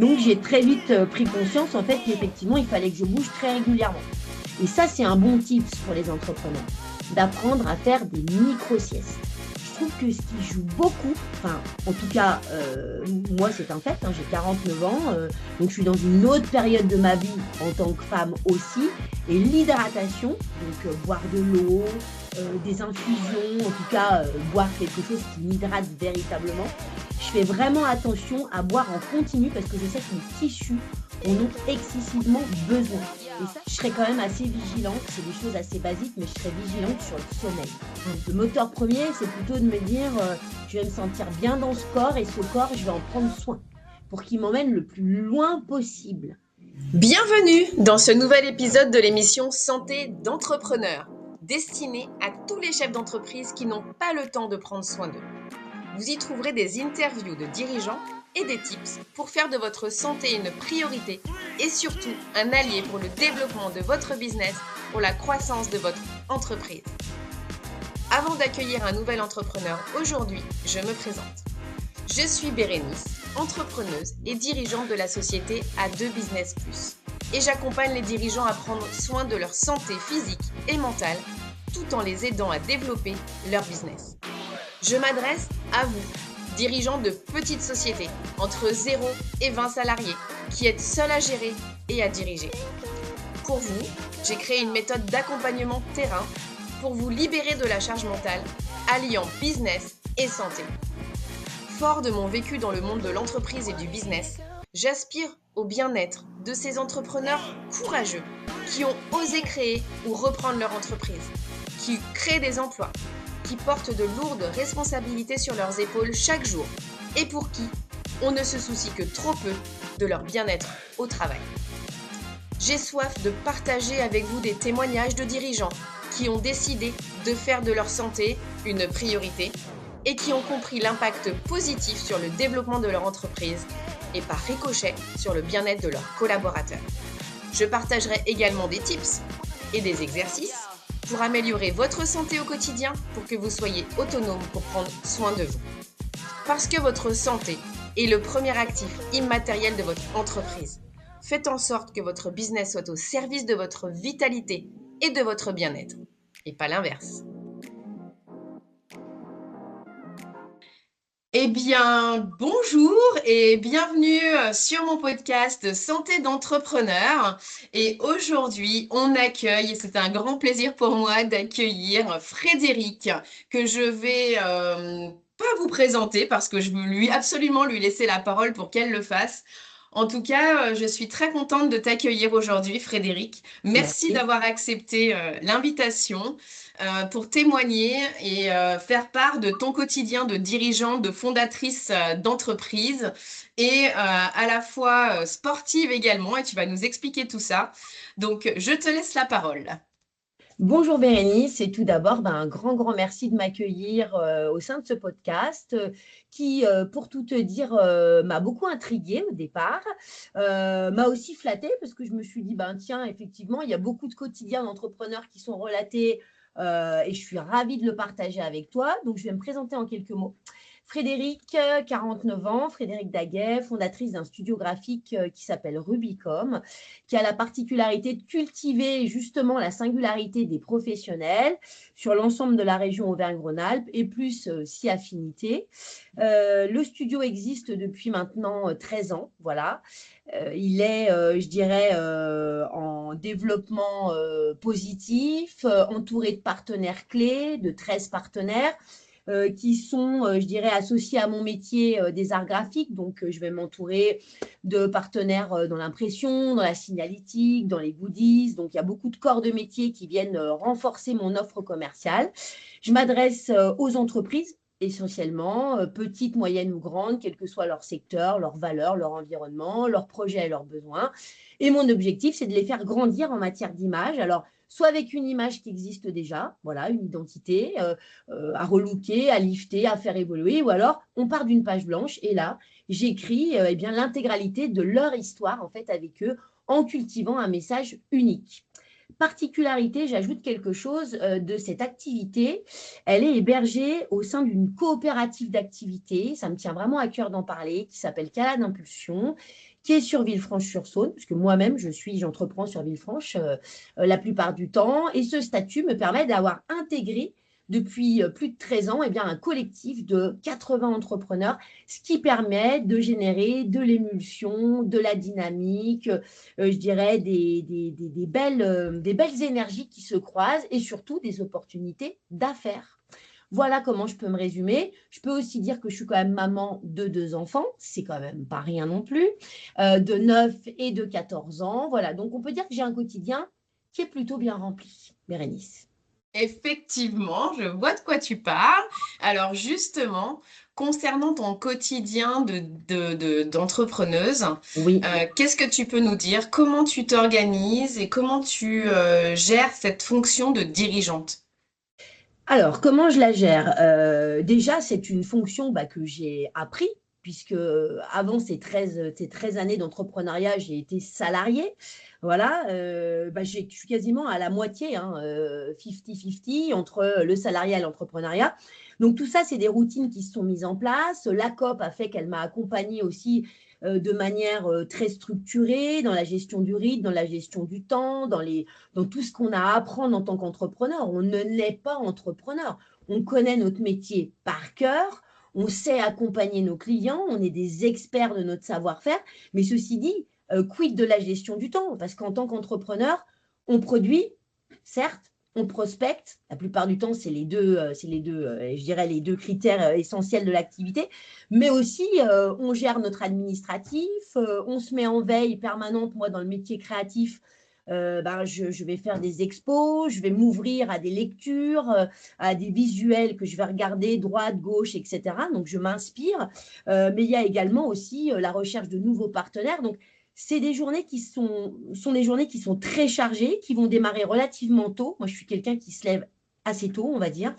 Donc, j'ai très vite pris conscience, en fait, qu'effectivement, il fallait que je bouge très régulièrement. Et ça, c'est un bon tips pour les entrepreneurs, d'apprendre à faire des micro-siestes. Je trouve que ce qui joue beaucoup, enfin, en tout cas, moi, c'est un fait, hein, j'ai 49 ans, donc je suis dans une autre période de ma vie en tant que femme aussi. Et l'hydratation, donc boire de l'eau, des infusions, en tout cas, boire quelque chose qui m'hydrate véritablement. Je fais vraiment attention à boire en continu parce que je sais que mes tissus en ont excessivement besoin. Et ça, je serais quand même assez vigilante. C'est des choses assez basiques, mais je serais vigilante sur le sommeil. Donc, le moteur premier, c'est plutôt de me dire je vais me sentir bien dans ce corps et ce corps, je vais en prendre soin pour qu'il m'emmène le plus loin possible. Bienvenue dans ce nouvel épisode de l'émission Santé d'entrepreneur, destinée à tous les chefs d'entreprise qui n'ont pas le temps de prendre soin d'eux. Vous y trouverez des interviews de dirigeants et des tips pour faire de votre santé une priorité et surtout un allié pour le développement de votre business, pour la croissance de votre entreprise. Avant d'accueillir un nouvel entrepreneur, aujourd'hui, je me présente. Je suis Bérénice, entrepreneuse et dirigeante de la société A2 Business Plus. Et j'accompagne les dirigeants à prendre soin de leur santé physique et mentale, tout en les aidant à développer leur business. Je m'adresse à vous, dirigeants de petites sociétés, entre 0 et 20 salariés, qui êtes seuls à gérer et à diriger. Pour vous, j'ai créé une méthode d'accompagnement terrain pour vous libérer de la charge mentale, alliant business et santé. Fort de mon vécu dans le monde de l'entreprise et du business, j'aspire au bien-être de ces entrepreneurs courageux qui ont osé créer ou reprendre leur entreprise, qui créent des emplois, qui portent de lourdes responsabilités sur leurs épaules chaque jour et pour qui on ne se soucie que trop peu de leur bien-être au travail. J'ai soif de partager avec vous des témoignages de dirigeants qui ont décidé de faire de leur santé une priorité et qui ont compris l'impact positif sur le développement de leur entreprise et par ricochet sur le bien-être de leurs collaborateurs. Je partagerai également des tips et des exercices pour améliorer votre santé au quotidien pour que vous soyez autonome pour prendre soin de vous. Parce que votre santé est le premier actif immatériel de votre entreprise. Faites en sorte que votre business soit au service de votre vitalité et de votre bien-être, et pas l'inverse. Eh bien, bonjour et bienvenue sur mon podcast Santé d'entrepreneur. Et aujourd'hui, on accueille, et c'est un grand plaisir pour moi d'accueillir Frédéric, que je vais pas vous présenter parce que je veux absolument lui laisser la parole pour qu'elle le fasse. En tout cas, je suis très contente de t'accueillir aujourd'hui, Frédéric. Merci d'avoir accepté l'invitation pour témoigner et faire part de ton quotidien de dirigeante, de fondatrice d'entreprise et à la fois sportive également. Et tu vas nous expliquer tout ça. Donc, je te laisse la parole. Bonjour Bérénice, et tout d'abord, un grand merci de m'accueillir au sein de ce podcast qui, pour tout te dire, m'a beaucoup intriguée au départ, m'a aussi flattée parce que je me suis dit, tiens, effectivement, il y a beaucoup de quotidiens d'entrepreneurs qui sont relatés et je suis ravie de le partager avec toi. Donc, je vais me présenter en quelques mots. Frédéric, 49 ans, Frédéric Daguet, fondatrice d'un studio graphique qui s'appelle Rubicom, qui a la particularité de cultiver justement la singularité des professionnels sur l'ensemble de la région Auvergne-Rhône-Alpes et plus si affinité. Le studio existe depuis maintenant 13 ans, voilà. Il est, je dirais, en développement positif, entouré de partenaires clés, de 13 partenaires, qui sont, je dirais, associés à mon métier des arts graphiques. Donc, je vais m'entourer de partenaires dans l'impression, dans la signalétique, dans les goodies. Donc, il y a beaucoup de corps de métier qui viennent renforcer mon offre commerciale. Je m'adresse aux entreprises essentiellement, petites, moyennes ou grandes, quel que soit leur secteur, leur valeur, leur environnement, leurs projets et leurs besoins. Et mon objectif, c'est de les faire grandir en matière d'image. Alors, soit avec une image qui existe déjà, voilà, une identité à relooker, à lifter, à faire évoluer, ou alors on part d'une page blanche et là, j'écris l'intégralité de leur histoire en fait avec eux en cultivant un message unique. particularité, j'ajoute quelque chose de cette activité. Elle est hébergée au sein d'une coopérative d'activité. Ça me tient vraiment à cœur d'en parler, qui s'appelle Cala d'Impulsion, qui est sur Villefranche-sur-Saône, puisque moi-même, j'entreprends sur Villefranche la plupart du temps. Et ce statut me permet d'avoir intégré depuis plus de 13 ans, un collectif de 80 entrepreneurs, ce qui permet de générer de l'émulsion, de la dynamique, je dirais des belles énergies qui se croisent et surtout des opportunités d'affaires. Voilà comment je peux me résumer. Je peux aussi dire que je suis quand même maman de 2 enfants, c'est quand même pas rien non plus, de 9 et de 14 ans. Voilà, donc on peut dire que j'ai un quotidien qui est plutôt bien rempli, Bérénice. Effectivement, je vois de quoi tu parles. Alors justement, concernant ton quotidien d'entrepreneuse, Oui. qu'est-ce que tu peux nous dire? Comment tu t'organises et comment tu gères cette fonction de dirigeante? Alors, comment je la gère? Déjà, c'est une fonction que j'ai appris, puisque avant ces 13 années d'entrepreneuriat, j'ai été salariée. Voilà, je suis quasiment à la moitié, 50-50 entre le salariat et l'entrepreneuriat. Donc, tout ça, c'est des routines qui se sont mises en place. La COP a fait qu'elle m'a accompagnée aussi de manière très structurée dans la gestion du rythme, dans la gestion du temps, dans tout ce qu'on a à apprendre en tant qu'entrepreneur. On ne naît pas entrepreneur. On connaît notre métier par cœur, on sait accompagner nos clients, on est des experts de notre savoir-faire, mais ceci dit, quid de la gestion du temps? Parce qu'en tant qu'entrepreneur, on produit, certes, on prospecte. La plupart du temps, je dirais, les deux critères essentiels de l'activité. Mais aussi, on gère notre administratif, on se met en veille permanente. Moi, dans le métier créatif, je vais faire des expos, je vais m'ouvrir à des lectures, à des visuels que je vais regarder droite, gauche, etc. Donc, je m'inspire. Mais il y a également aussi la recherche de nouveaux partenaires. Donc, c'est des journées sont des journées qui sont très chargées, qui vont démarrer relativement tôt. Moi, je suis quelqu'un qui se lève assez tôt, on va dire.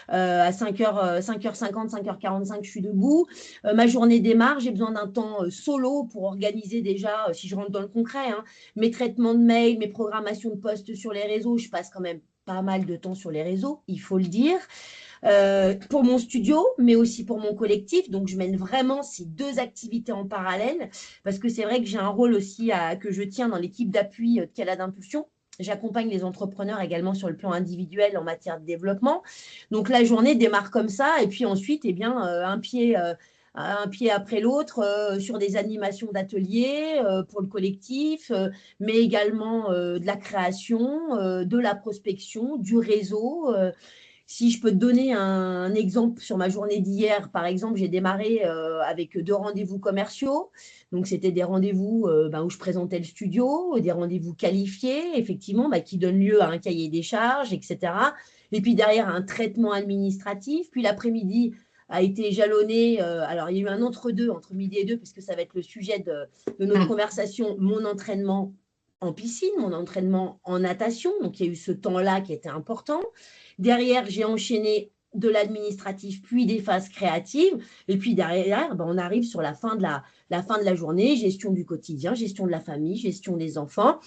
À 5h50, 5h45, je suis debout. Ma journée démarre, j'ai besoin d'un temps solo pour organiser déjà, si je rentre dans le concret, mes traitements de mails, mes programmations de posts sur les réseaux. Je passe quand même pas mal de temps sur les réseaux, il faut le dire. Pour mon studio, mais aussi pour mon collectif. Donc, je mène vraiment ces 2 activités en parallèle parce que c'est vrai que j'ai un rôle aussi que je tiens dans l'équipe d'appui de Cala d'Impulsion. J'accompagne les entrepreneurs également sur le plan individuel en matière de développement. Donc, la journée démarre comme ça. Et puis ensuite, un pied après l'autre sur des animations d'ateliers pour le collectif, mais également de la création, de la prospection, du réseau. Si je peux te donner un exemple sur ma journée d'hier, par exemple, j'ai démarré avec 2 rendez-vous commerciaux. Donc, c'était des rendez-vous où je présentais le studio, des rendez-vous qualifiés, effectivement, qui donnent lieu à un cahier des charges, etc. Et puis derrière, un traitement administratif. Puis l'après-midi a été jalonné. Alors, il y a eu un entre-deux, entre midi et deux, puisque ça va être le sujet de notre conversation, mon entraînement en piscine, mon entraînement en natation. Donc, il y a eu ce temps-là qui était important. Derrière, j'ai enchaîné de l'administratif, puis des phases créatives. Et puis derrière, on arrive sur la fin de la journée, gestion du quotidien, gestion de la famille, gestion des enfants.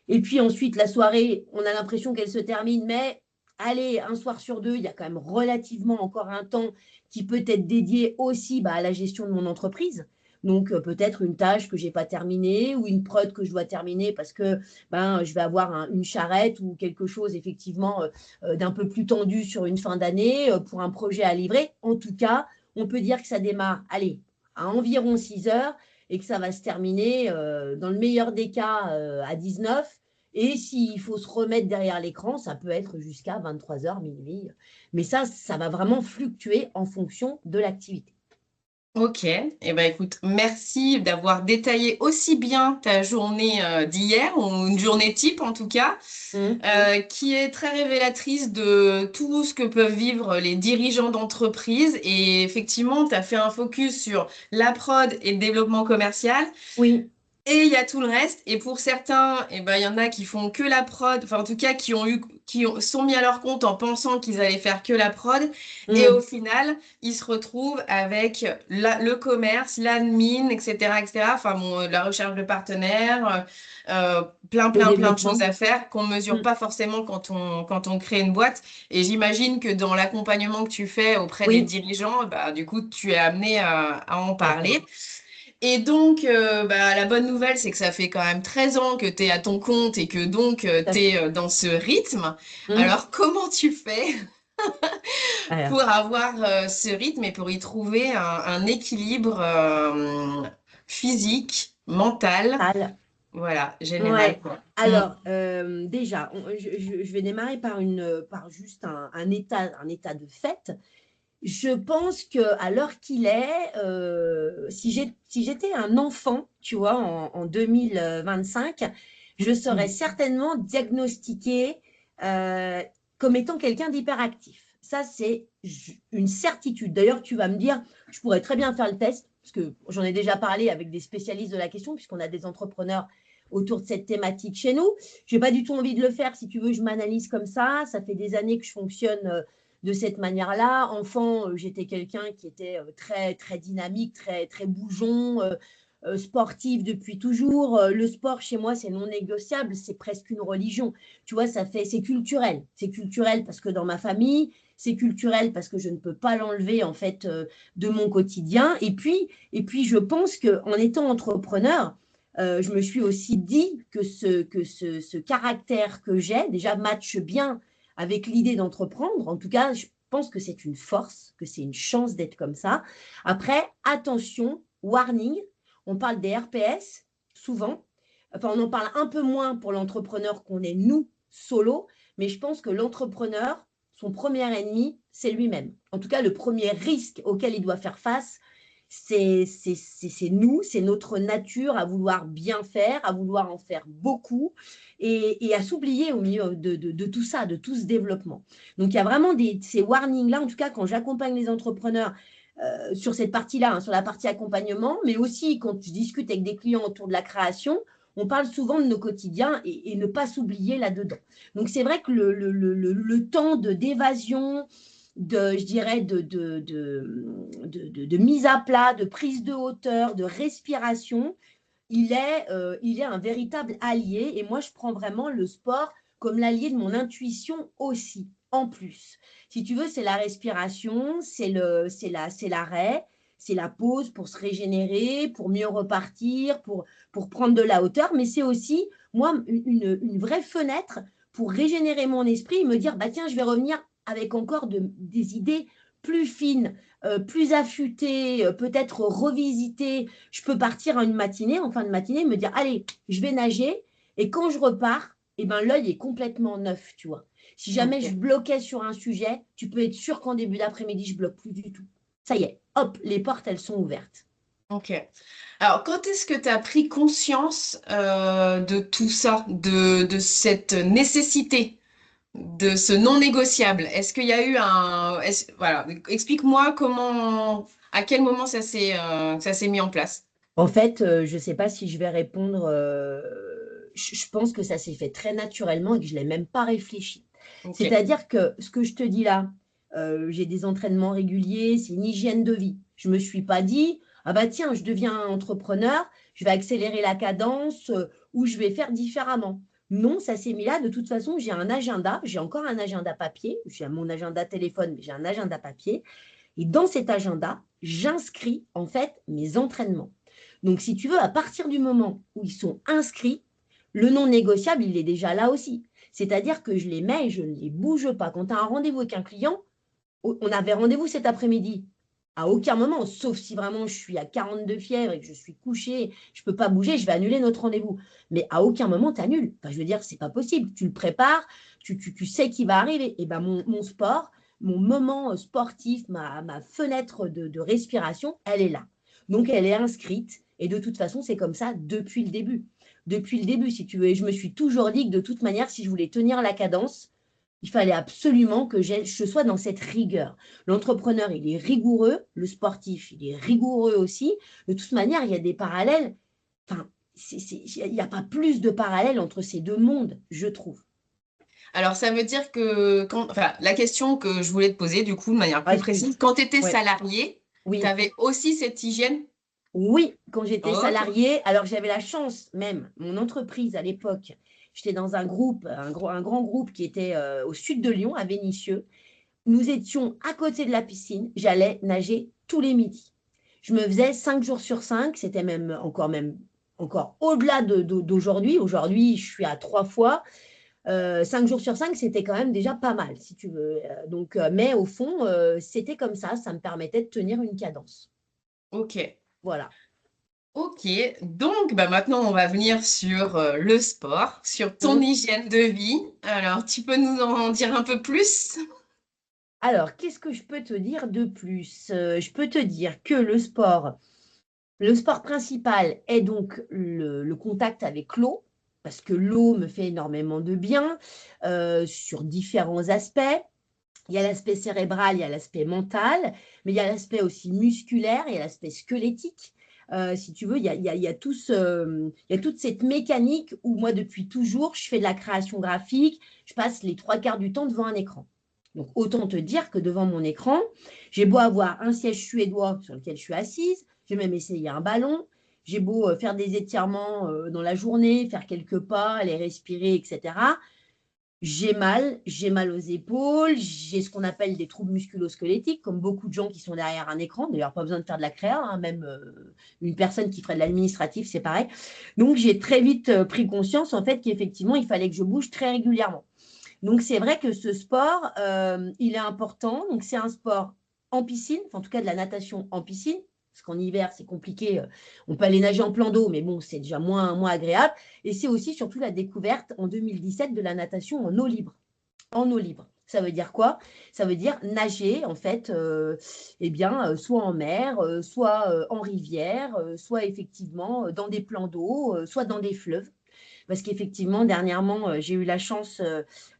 Et puis ensuite, la soirée, on a l'impression qu'elle se termine, mais allez, un soir sur 2, il y a quand même relativement encore un temps qui peut être dédié aussi à la gestion de mon entreprise. Donc, peut-être une tâche que je n'ai pas terminée ou une prod que je dois terminer parce que je vais avoir une charrette ou quelque chose effectivement d'un peu plus tendu sur une fin d'année pour un projet à livrer. En tout cas, on peut dire que ça démarre, allez, à environ 6 heures et que ça va se terminer, dans le meilleur des cas, à 19. Et s'il faut se remettre derrière l'écran, ça peut être jusqu'à 23 heures, minuit. Mais ça va vraiment fluctuer en fonction de l'activité. Ok, eh ben écoute, merci d'avoir détaillé aussi bien ta journée d'hier, ou une journée type en tout cas, qui est très révélatrice de tout ce que peuvent vivre les dirigeants d'entreprise. Et effectivement, tu as fait un focus sur la prod et le développement commercial. Oui. Et il y a tout le reste. Et pour certains, eh ben, il y en a qui font que la prod, enfin en tout cas sont mis à leur compte en pensant qu'ils allaient faire que la prod. Et au Hum, final, ils se retrouvent avec le commerce, l'admin, etc., etc. Enfin bon, la recherche de partenaires, le plein de choses développement. à faire qu'on mesure Hum, pas forcément quand on crée une boîte. Et j'imagine que dans l'accompagnement que tu fais auprès des oui, dirigeants, bah, du coup, tu es amené à en tout à fait. parler. Et donc, bah, la bonne nouvelle, c'est que ça fait quand même 13 ans que tu es à ton compte et que donc Tout à tu fait. es dans ce rythme. Hum. Alors, comment tu fais Alors, pour avoir ce rythme et pour y trouver un équilibre physique, mental, Tal. voilà, général, Ouais. quoi. Alors, déjà, je vais démarrer par juste un état de fait. Je pense que à l'heure qu'il est, si j'étais un enfant, tu vois, en 2025, je serais Mm. certainement diagnostiquée euh, comme étant quelqu'un d'hyperactif. Ça, c'est une certitude. D'ailleurs, tu vas me dire, je pourrais très bien faire le test, parce que j'en ai déjà parlé avec des spécialistes de la question, puisqu'on a des entrepreneurs autour de cette thématique chez nous. Je n'ai pas du tout envie de le faire. Si tu veux, je m'analyse comme ça. Ça fait des années que je fonctionne de cette manière-là. Enfant, j'étais quelqu'un qui était très, très dynamique, très, très bougeon, sportif depuis toujours. Le sport, chez moi, c'est non négociable, c'est presque une religion. Tu vois, c'est culturel. C'est culturel parce que dans ma famille, c'est culturel parce que je ne peux pas l'enlever, en fait, de mon quotidien. Et puis je pense qu'en étant entrepreneur, je me suis aussi dit que ce caractère que j'ai déjà matche bien avec l'idée d'entreprendre. En tout cas, je pense que c'est une force, que c'est une chance d'être comme ça. Après, attention, warning, on parle des RPS souvent. Enfin, on en parle un peu moins pour l'entrepreneur qu'on est nous, solo, mais je pense que l'entrepreneur, son premier ennemi, c'est lui-même. En tout cas, le premier risque auquel il doit faire face, c'est nous, c'est notre nature à vouloir bien faire, à vouloir en faire beaucoup et à s'oublier au milieu de tout ça, de tout ce développement. Donc, il y a vraiment ces warnings-là, en tout cas, quand j'accompagne les entrepreneurs sur cette partie-là, hein, sur la partie accompagnement, mais aussi quand je discute avec des clients autour de la création, on parle souvent de nos quotidiens et ne pas s'oublier là-dedans. Donc, c'est vrai que le temps d'évasion, je dirais, de mise à plat, de prise de hauteur, de respiration, il est un véritable allié. Et moi, je prends vraiment le sport comme l'allié de mon intuition aussi, en plus. Si tu veux, c'est la respiration, c'est l'arrêt, c'est la pause pour se régénérer, pour mieux repartir, pour prendre de la hauteur. Mais c'est aussi, moi, une vraie fenêtre pour régénérer mon esprit et me dire, bah tiens, je vais revenir avec encore des idées plus fines, plus affûtées, peut-être revisitées. Je peux partir en une matinée, en fin de matinée, me dire, allez, je vais nager. Et quand je repars, eh ben, l'œil est complètement neuf, tu vois. Si jamais je Ok. bloquais sur un sujet, tu peux être sûr qu'en début d'après-midi, je bloque plus du tout. Ça y est, hop, les portes, elles sont ouvertes. Ok. Alors, quand est-ce que tu as pris conscience de tout ça, de cette nécessité? De ce non négociable. Est-ce qu'il y a eu voilà, explique-moi à quel moment ça s'est mis en place. En fait, je ne sais pas si je vais répondre. Je pense que ça s'est fait très naturellement et que je ne l'ai même pas réfléchi. Ok, C'est-à-dire que ce que je te dis là, j'ai des entraînements réguliers, c'est une hygiène de vie. Je ne me suis pas dit, ah bah tiens, je deviens entrepreneur, je vais accélérer la cadence ou je vais faire différemment. Non, ça s'est mis là. De toute façon, j'ai un agenda, j'ai encore un agenda papier, j'ai mon agenda téléphone, mais j'ai un agenda papier. Et dans cet agenda, j'inscris en fait mes entraînements. Donc, si tu veux, à partir du moment où ils sont inscrits, le non négociable, il est déjà là aussi. C'est-à-dire que je les mets et je ne les bouge pas. Quand tu as un rendez-vous avec un client, on avait rendez-vous cet après-midi. À aucun moment, sauf si vraiment je suis à 42 fièvre et que je suis couchée, je ne peux pas bouger, je vais annuler notre rendez-vous. Mais à aucun moment, tu annules. Enfin, je veux dire, c'est pas possible. Tu le prépares, tu sais qu'il va arriver. Et ben mon sport, mon moment sportif, ma fenêtre de respiration, elle est là. Donc, elle est inscrite. Et de toute façon, c'est comme ça depuis le début. Depuis le début, si tu veux. Et je me suis toujours dit que de toute manière, si je voulais tenir la cadence, il fallait absolument que je sois dans cette rigueur. L'entrepreneur, il est rigoureux, le sportif, il est rigoureux aussi. De toute manière, il y a des parallèles. Enfin, il n'y a pas plus de parallèle entre ces deux mondes, je trouve. Alors, ça veut dire que, enfin, la question que je voulais te poser, du coup, de manière plus Ouais, oui, précise, quand tu étais ouais, salarié, tu oui. avais aussi cette hygiène? Oui, quand j'étais Ok. salariée, alors j'avais la chance même, mon entreprise à l'époque, j'étais dans un groupe, un grand groupe qui était au sud de Lyon, à Vénissieux. Nous étions à côté de la piscine, j'allais nager tous les midis. Je me faisais 5 jours sur 5, c'était même encore au-delà d'aujourd'hui. Aujourd'hui, je suis à 3 fois. 5 jours sur 5, c'était quand même déjà pas mal, si tu veux. Donc, mais au fond, c'était comme ça me permettait de tenir une cadence. Ok. Voilà. Ok. Donc, bah maintenant, on va venir sur le sport, sur ton Mmh. hygiène de vie. Alors, tu peux nous en dire un peu plus? Alors, qu'est-ce que je peux te dire de plus? Je peux te dire que le sport principal est donc le contact avec l'eau, parce que l'eau me fait énormément de bien sur différents aspects. Il y a l'aspect cérébral, il y a l'aspect mental, mais il y a l'aspect aussi musculaire, il y a l'aspect squelettique. Si tu veux, il y a il y a toute cette mécanique où moi, depuis toujours, je fais de la création graphique, je passe les 3 quarts du temps devant un écran. Donc, autant te dire que devant mon écran, j'ai beau avoir un siège suédois sur lequel je suis assise, j'ai même essayé un ballon, j'ai beau faire des étirements dans la journée, faire quelques pas, aller respirer, etc. J'ai mal aux épaules, j'ai ce qu'on appelle des troubles musculo-squelettiques, comme beaucoup de gens qui sont derrière un écran. D'ailleurs, pas besoin de faire de la créa, hein, même une personne qui ferait de l'administratif, c'est pareil. Donc, j'ai très vite pris conscience, en fait, qu'effectivement, il fallait que je bouge très régulièrement. Donc, c'est vrai que ce sport, il est important. Donc, c'est un sport en piscine, enfin, en tout cas de la natation en piscine, parce qu'en hiver, c'est compliqué. On peut aller nager en plan d'eau, mais bon, c'est déjà moins agréable. Et c'est aussi surtout la découverte en 2017 de la natation en eau libre. En eau libre. Ça veut dire quoi? Ça veut dire nager, en fait, eh bien, soit en mer, soit en rivière, soit effectivement dans des plans d'eau, soit dans des fleuves. Parce qu'effectivement, dernièrement, j'ai eu la chance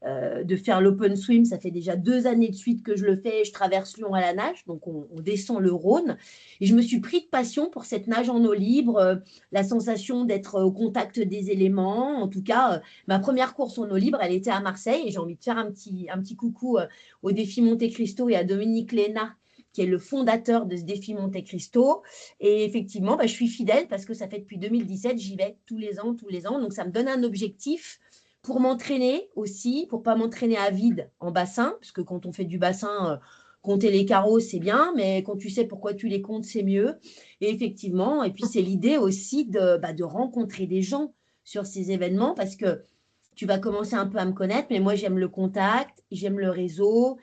de faire l'open swim. Ça fait déjà 2 années de suite que je le fais. Je traverse Lyon à la nage, donc on descend le Rhône. Et je me suis pris de passion pour cette nage en eau libre, la sensation d'être au contact des éléments. En tout cas, ma première course en eau libre, elle était à Marseille. Et j'ai envie de faire un petit coucou au défi Monte Cristo et à Dominique Léna, qui est le fondateur de ce défi Monte Cristo. Et effectivement, bah, je suis fidèle parce que ça fait depuis 2017, j'y vais tous les ans, tous les ans. Donc, ça me donne un objectif pour m'entraîner aussi, pour pas m'entraîner à vide en bassin, parce que quand on fait du bassin, compter les carreaux, c'est bien, mais quand tu sais pourquoi tu les comptes, c'est mieux. Et effectivement, et puis c'est l'idée aussi de rencontrer des gens sur ces événements, parce que tu vas commencer un peu à me connaître, mais moi, j'aime le contact, j'aime le réseau,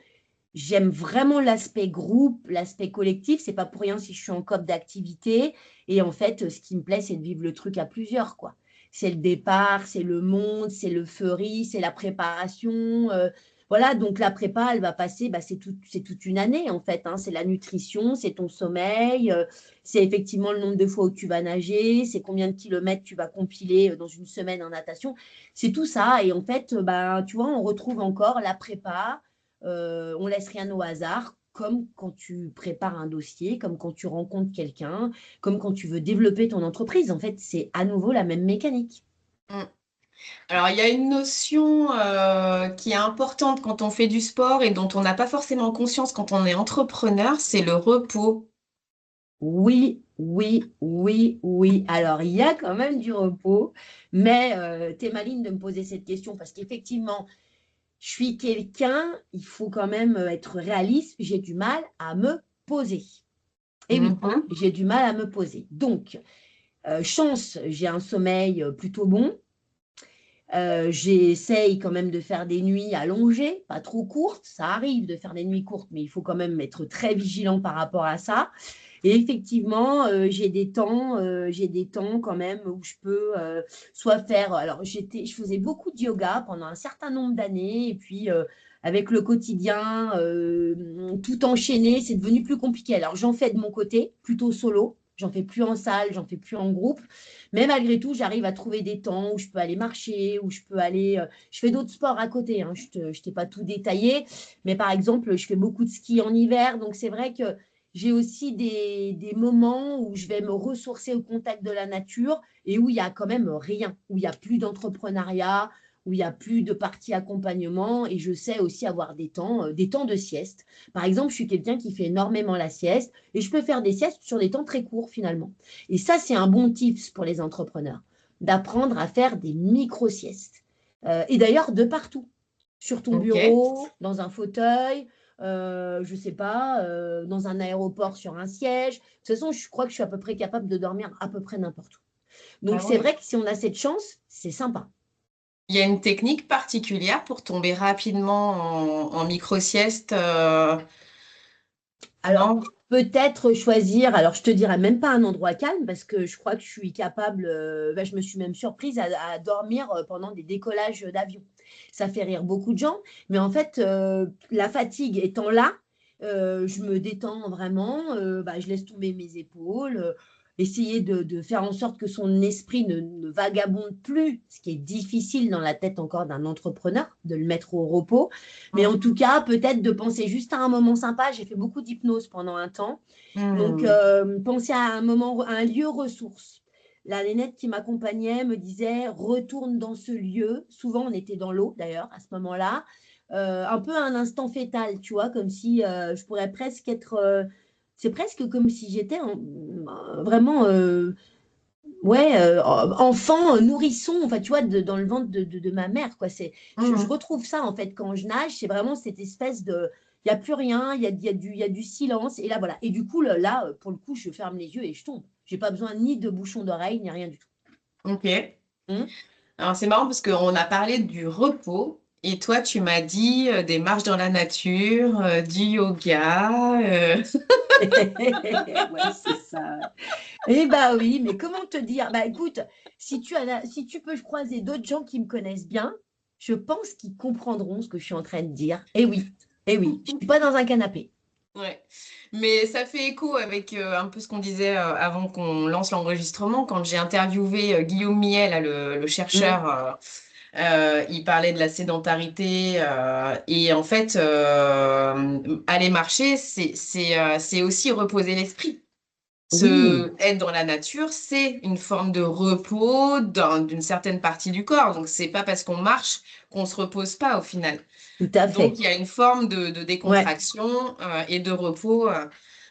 j'aime vraiment l'aspect groupe, l'aspect collectif. C'est pas pour rien si je suis en COP d'activité. Et en fait, ce qui me plaît, c'est de vivre le truc à plusieurs, quoi. C'est le départ, c'est le monde, c'est l'euphorie, c'est la préparation. Voilà, donc la prépa, elle va passer, bah, c'est toute une année, en fait, hein. C'est la nutrition, c'est ton sommeil, c'est effectivement le nombre de fois où tu vas nager, c'est combien de kilomètres tu vas compiler dans une semaine en natation. C'est tout ça. Et en fait, bah, tu vois, on retrouve encore la prépa, on laisse rien au hasard, comme quand tu prépares un dossier, comme quand tu rencontres quelqu'un, comme quand tu veux développer ton entreprise. En fait, c'est à nouveau la même mécanique. Mm. Alors, il y a une notion qui est importante quand on fait du sport et dont on n'a pas forcément conscience quand on est entrepreneur, c'est le repos. Oui, oui, oui, oui. Alors, il y a quand même du repos, mais tu es maligne de me poser cette question parce qu'effectivement, je suis quelqu'un, il faut quand même être réaliste, j'ai du mal à me poser. Et oui, Mhm. j'ai du mal à me poser. Donc, chance, j'ai un sommeil plutôt bon. J'essaye quand même de faire des nuits allongées, pas trop courtes. Ça arrive de faire des nuits courtes, mais il faut quand même être très vigilant par rapport à ça. Et effectivement, j'ai des temps quand même où je peux soit faire. Alors, je faisais beaucoup de yoga pendant un certain nombre d'années, et puis avec le quotidien, tout enchaîné, c'est devenu plus compliqué. Alors, j'en fais de mon côté, plutôt solo. J'en fais plus en salle, j'en fais plus en groupe. Mais malgré tout, j'arrive à trouver des temps où je peux aller marcher, où je peux aller. Je fais d'autres sports à côté, hein. Je t'ai pas tout détaillé. Mais par exemple, je fais beaucoup de ski en hiver. Donc, c'est vrai que J'ai aussi des moments où je vais me ressourcer au contact de la nature et où il y a quand même rien, où il y a plus d'entrepreneuriat, où il y a plus de partie accompagnement et je sais aussi avoir des temps de sieste. Par exemple, je suis quelqu'un qui fait énormément la sieste et je peux faire des siestes sur des temps très courts finalement. Et ça, c'est un bon tips pour les entrepreneurs, d'apprendre à faire des micro-siestes. Et d'ailleurs, de partout, sur ton Ok. bureau, dans un fauteuil, je ne sais pas, dans un aéroport sur un siège. De toute façon, je crois que je suis à peu près capable de dormir à peu près n'importe où. Donc, Ah c'est ouais. vrai que si on a cette chance, c'est sympa. Il y a une technique particulière pour tomber rapidement en micro-sieste, Alors, non? peut-être choisir, alors je te dirais même pas un endroit calme parce que je crois que je suis capable, je me suis même surprise à dormir pendant des décollages d'avion. Ça fait rire beaucoup de gens, mais en fait, la fatigue étant là, je me détends vraiment, je laisse tomber mes épaules, essayer de faire en sorte que son esprit ne vagabonde plus, ce qui est difficile dans la tête encore d'un entrepreneur, de le mettre au repos. Mais en tout cas, peut-être de penser juste à un moment sympa. J'ai fait beaucoup d'hypnose pendant un temps. Donc, Hmm. penser à un moment, à un lieu ressource. La nénette qui m'accompagnait me disait retourne dans ce lieu. Souvent, on était dans l'eau d'ailleurs à ce moment-là. Un peu un instant fœtal, tu vois, comme si je pourrais presque être. C'est presque comme si j'étais vraiment ouais, enfant, nourrisson, enfin, tu vois, dans le ventre de ma mère, quoi. Je Hmm. retrouve ça, en fait, quand je nage, c'est vraiment cette espèce de, il n'y a plus rien, il y a du silence, et là, voilà. Et du coup, là, pour le coup, je ferme les yeux et je tombe. J'ai pas besoin ni de bouchon d'oreille, ni rien du tout. Ok. Hum. Alors c'est marrant parce qu'on a parlé du repos et toi tu m'as dit des marches dans la nature, du yoga. Ouais, c'est ça. Eh bah oui, mais comment te dire? Bah écoute, si tu peux croiser d'autres gens qui me connaissent bien, je pense qu'ils comprendront ce que je suis en train de dire. Eh oui, je suis pas dans un canapé. Ouais. Mais ça fait écho avec un peu ce qu'on disait avant qu'on lance l'enregistrement. Quand j'ai interviewé Guillaume Millet, là, le Hum. chercheur, il parlait de la sédentarité et en fait, aller marcher, c'est aussi reposer l'esprit. Oui, Être dans la nature, c'est une forme de repos d'une certaine partie du corps. Donc, c'est pas parce qu'on marche qu'on se repose pas au final. tout à Donc, fait. il y a une forme de Ouais, décontraction et de repos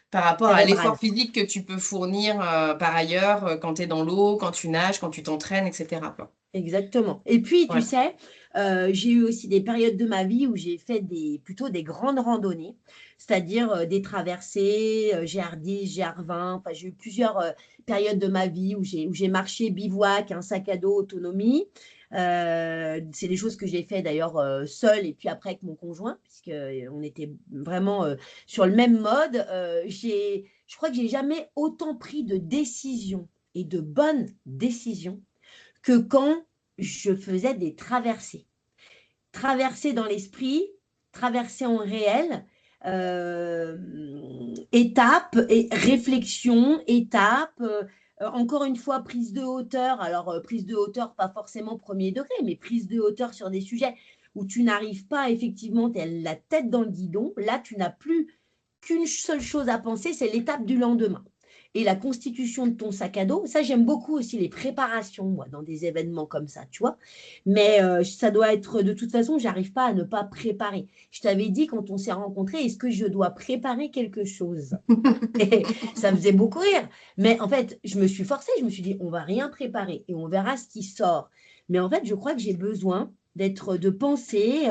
par rapport à l'effort cérébral. physique que tu peux fournir par ailleurs quand tu es dans l'eau, quand tu nages, quand tu t'entraînes, etc., quoi. Exactement. Et puis, tu Ouais. sais, j'ai eu aussi des périodes de ma vie où j'ai fait plutôt des grandes randonnées, c'est-à-dire des traversées, GR10, GR20. Enfin, j'ai eu plusieurs périodes de ma vie où j'ai marché bivouac, un sac à dos, autonomie. C'est des choses que j'ai fait d'ailleurs seule et puis après avec mon conjoint, puisque on était vraiment sur le même mode. Je crois que j'ai jamais autant pris de décisions et de bonnes décisions que quand je faisais des traversées. Traversées dans l'esprit, traversées en réel, étape et réflexion, étape. Encore une fois, prise de hauteur. Alors, prise de hauteur, pas forcément premier degré, mais prise de hauteur sur des sujets où tu n'arrives pas, effectivement, tu as la tête dans le guidon. Là, tu n'as plus qu'une seule chose à penser, c'est l'étape du lendemain. Et la constitution de ton sac à dos, ça j'aime beaucoup aussi les préparations, moi, dans des événements comme ça, tu vois. Mais ça doit être, de toute façon, j'arrive pas à ne pas préparer. Je t'avais dit quand on s'est rencontrés, est-ce que je dois préparer quelque chose? Et ça me faisait beaucoup rire. Mais en fait, je me suis forcée, je me suis dit, on va rien préparer et on verra ce qui sort. Mais en fait, je crois que j'ai besoin de penser,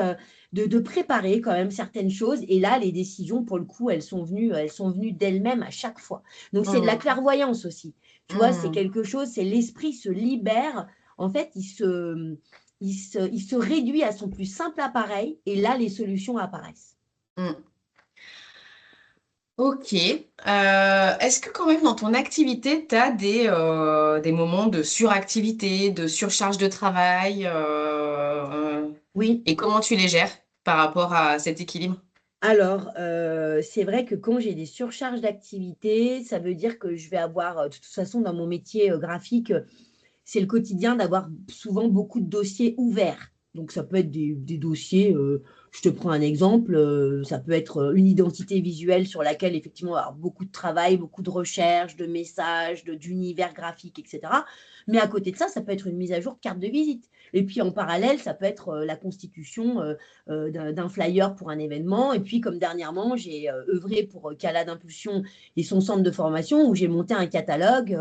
de préparer quand même certaines choses. Et là, les décisions, pour le coup, elles sont venues d'elles-mêmes à chaque fois. Donc, c'est de la Mmh. clairvoyance aussi. Tu vois, c'est Mmh. quelque chose, c'est l'esprit se libère. En fait, il se réduit à son plus simple appareil et là, les solutions apparaissent. Mmh. Ok. Est-ce que quand même dans ton activité, tu as des moments de suractivité, de surcharge de travail Oui. et comment tu les gères par rapport à cet équilibre? Alors, c'est vrai que quand j'ai des surcharges d'activité, ça veut dire que je vais avoir, de toute façon, dans mon métier graphique, c'est le quotidien d'avoir souvent beaucoup de dossiers ouverts. Donc, ça peut être des dossiers Je te prends un exemple, ça peut être une identité visuelle sur laquelle effectivement il va y avoir beaucoup de travail, beaucoup de recherche, de messages, d'univers graphiques, etc. Mais à côté de ça, ça peut être une mise à jour de carte de visite. Et puis en parallèle, ça peut être la constitution d'un flyer pour un événement. Et puis comme dernièrement, j'ai œuvré pour Cala d'Impulsion et son centre de formation où j'ai monté un catalogue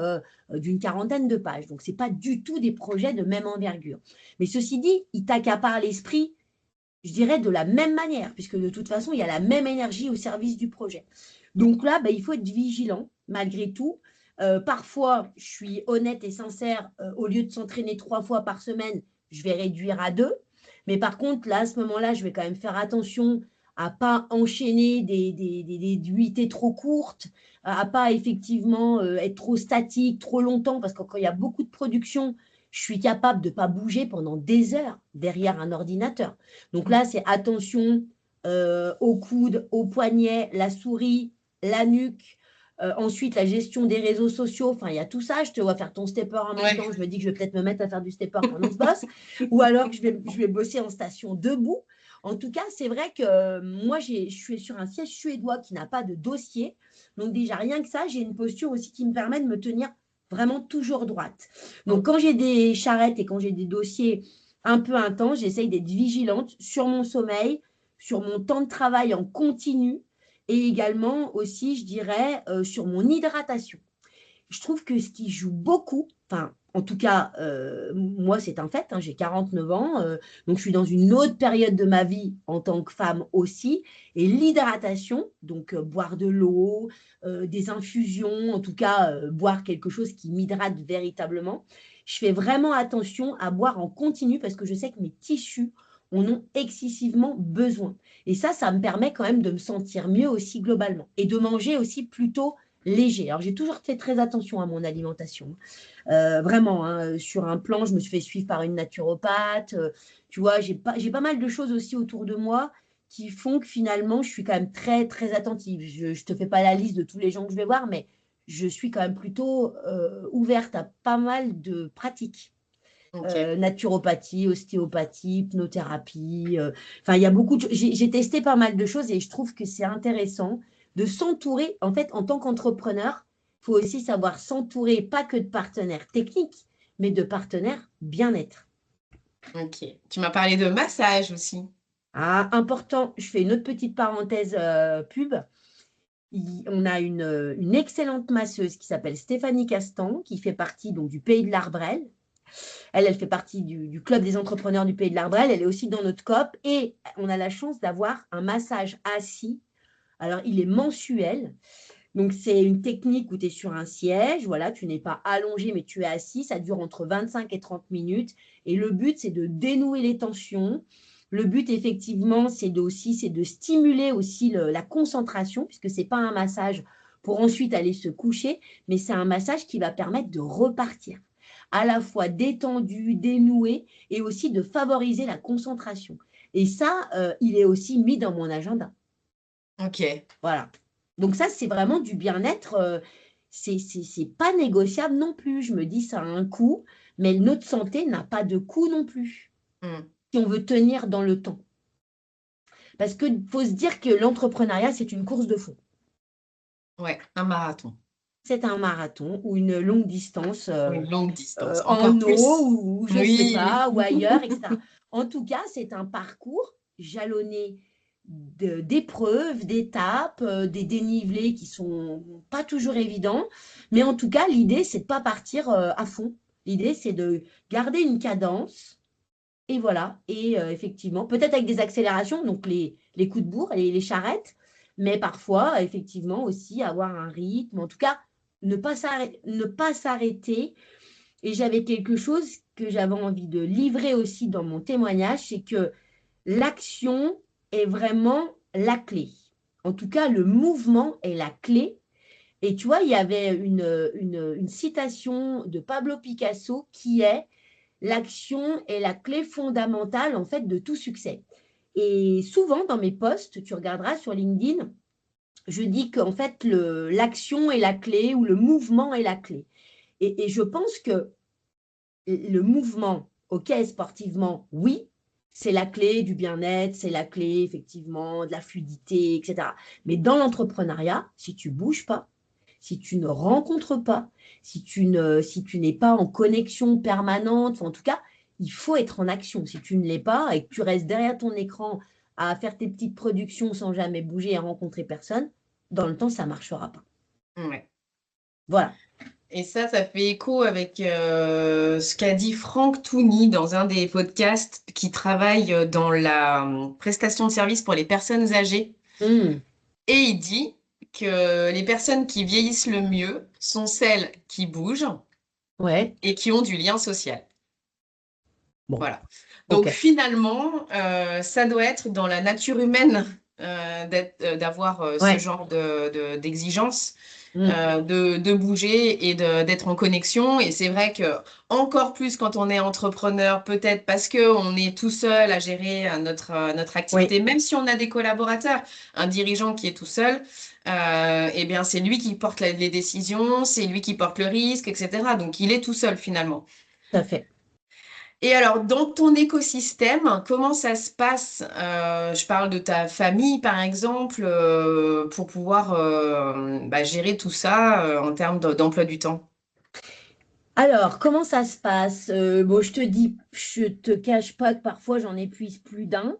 d'une 40aine de pages. Donc ce n'est pas du tout des projets de même envergure. Mais ceci dit, il t'accapare l'esprit, je dirais, de la même manière, puisque de toute façon, il y a la même énergie au service du projet. Donc là, il faut être vigilant, malgré tout. Parfois, je suis honnête et sincère, au lieu de s'entraîner 3 fois par semaine, je vais réduire à 2. Mais par contre, là, à ce moment-là, je vais quand même faire attention à ne pas enchaîner des nuitées trop courtes, à ne pas effectivement être trop statique, trop longtemps, parce que quand il y a beaucoup de production, je suis capable de ne pas bouger pendant des heures derrière un ordinateur. Donc là, c'est attention au coude, au poignet, la souris, la nuque. Ensuite, la gestion des réseaux sociaux. Enfin, il y a tout ça. Je te vois faire ton stepper en même temps. Je me dis que je vais peut-être me mettre à faire du stepper pendant que je bosse. Ou alors que je vais bosser en station debout. En tout cas, c'est vrai que moi, je suis sur un siège suédois qui n'a pas de dossier. Donc déjà, rien que ça, j'ai une posture aussi qui me permet de me tenir vraiment toujours droite. Donc, quand j'ai des charrettes et quand j'ai des dossiers un peu intenses, j'essaye d'être vigilante sur mon sommeil, sur mon temps de travail en continu et également aussi, je dirais, sur mon hydratation. Je trouve que ce qui joue beaucoup, enfin, en tout cas, moi, c'est un fait, hein, j'ai 49 ans, donc je suis dans une autre période de ma vie en tant que femme aussi. Et l'hydratation, donc boire de l'eau, des infusions, en tout cas, boire quelque chose qui m'hydrate véritablement. Je fais vraiment attention à boire en continu parce que je sais que mes tissus en ont excessivement besoin. Et ça me permet quand même de me sentir mieux aussi globalement et de manger aussi plutôt léger. Alors, j'ai toujours fait très attention à mon alimentation. Vraiment, hein, sur un plan, je me suis fait suivre par une naturopathe. Tu vois, j'ai pas mal de choses aussi autour de moi qui font que finalement, je suis quand même très, très attentive. Je ne te fais pas la liste de tous les gens que je vais voir, mais je suis quand même plutôt ouverte à pas mal de pratiques. Ok. Naturopathie, ostéopathie, hypnothérapie. Enfin, il y a beaucoup de choses. J'ai testé pas mal de choses et je trouve que c'est intéressant de s'entourer. En fait, en tant qu'entrepreneur, il faut aussi savoir s'entourer, pas que de partenaires techniques, mais de partenaires bien-être. Ok. Tu m'as parlé de massage aussi. Ah, important, je fais une autre petite parenthèse pub. On a une excellente masseuse qui s'appelle Stéphanie Castan, qui fait partie donc, du Pays de l'Arbrel. Elle fait partie du club des entrepreneurs du Pays de l'Arbrel. Elle est aussi dans notre COP et on a la chance d'avoir un massage assis. Alors, il est mensuel. Donc, c'est une technique où tu es sur un siège. Voilà, tu n'es pas allongé, mais tu es assis. Ça dure entre 25 et 30 minutes. Et le but, c'est de dénouer les tensions. Le but, effectivement, c'est de stimuler aussi la concentration, puisque ce n'est pas un massage pour ensuite aller se coucher, mais c'est un massage qui va permettre de repartir, à la fois détendu, dénoué, et aussi de favoriser la concentration. Et ça, il est aussi mis dans mon agenda. Ok. Voilà. Donc ça, c'est vraiment du bien-être. C'est pas négociable non plus. Je me dis, ça a un coût, mais notre santé n'a pas de coût non plus, Hmm. si on veut tenir dans le temps. Parce qu'il faut se dire que l'entrepreneuriat, c'est une course de fond. Ouais, un marathon. C'est un marathon ou une longue distance Une longue distance. Encore en eau plus. ou je ne sais Oui. pas, ou ailleurs, etc. En tout cas, c'est un parcours jalonné d'épreuves, d'étapes, des dénivelés qui sont pas toujours évidents. Mais en tout cas, l'idée, c'est de ne pas partir à fond. L'idée, c'est de garder une cadence. Et voilà. Et effectivement, peut-être avec des accélérations, donc les coups de bourre et les charrettes, mais parfois, effectivement, aussi avoir un rythme. En tout cas, ne pas s'arrêter. Et j'avais quelque chose que j'avais envie de livrer aussi dans mon témoignage, c'est que l'action est vraiment la clé. En tout cas, le mouvement est la clé. Et tu vois, il y avait une citation de Pablo Picasso qui est: l'action est la clé fondamentale en fait de tout succès. Et souvent dans mes posts, tu regarderas sur LinkedIn, je dis qu'en fait l'action est la clé ou le mouvement est la clé. Et je pense que le mouvement, ok, sportivement, oui, C'est la clé du bien-être, c'est la clé effectivement de la fluidité, etc. Mais dans l'entrepreneuriat, si tu bouges pas, si tu ne rencontres pas, si tu n'es pas en connexion permanente, enfin, en tout cas, il faut être en action. Si tu ne l'es pas et que tu restes derrière ton écran à faire tes petites productions sans jamais bouger et rencontrer personne, dans le temps, ça ne marchera pas. Ouais. Voilà. Et ça fait écho avec ce qu'a dit Franck Touni dans un des podcasts qui travaille dans la prestation de services pour les personnes âgées. Mmh. Et il dit que les personnes qui vieillissent le mieux sont celles qui bougent Ouais. et qui ont du lien social. Bon. Voilà. Donc OK. finalement, ça doit être dans la nature humaine d'avoir ce Ouais. genre d'exigence, Mmh. de bouger et d'être en connexion. Et c'est vrai que encore plus quand on est entrepreneur, peut-être parce qu'on est tout seul à gérer notre Oui. activité, même si on a des collaborateurs, un dirigeant qui est tout seul, eh bien c'est lui qui porte les décisions, c'est lui qui porte le risque, etc. Donc il est tout seul finalement. Tout à fait. Et alors, dans ton écosystème, comment ça se passe? Je parle de ta famille, par exemple, pour pouvoir gérer tout ça en termes d'emploi du temps. Alors, comment ça se passe? Bon, je te cache pas que parfois j'en épuise plus d'un.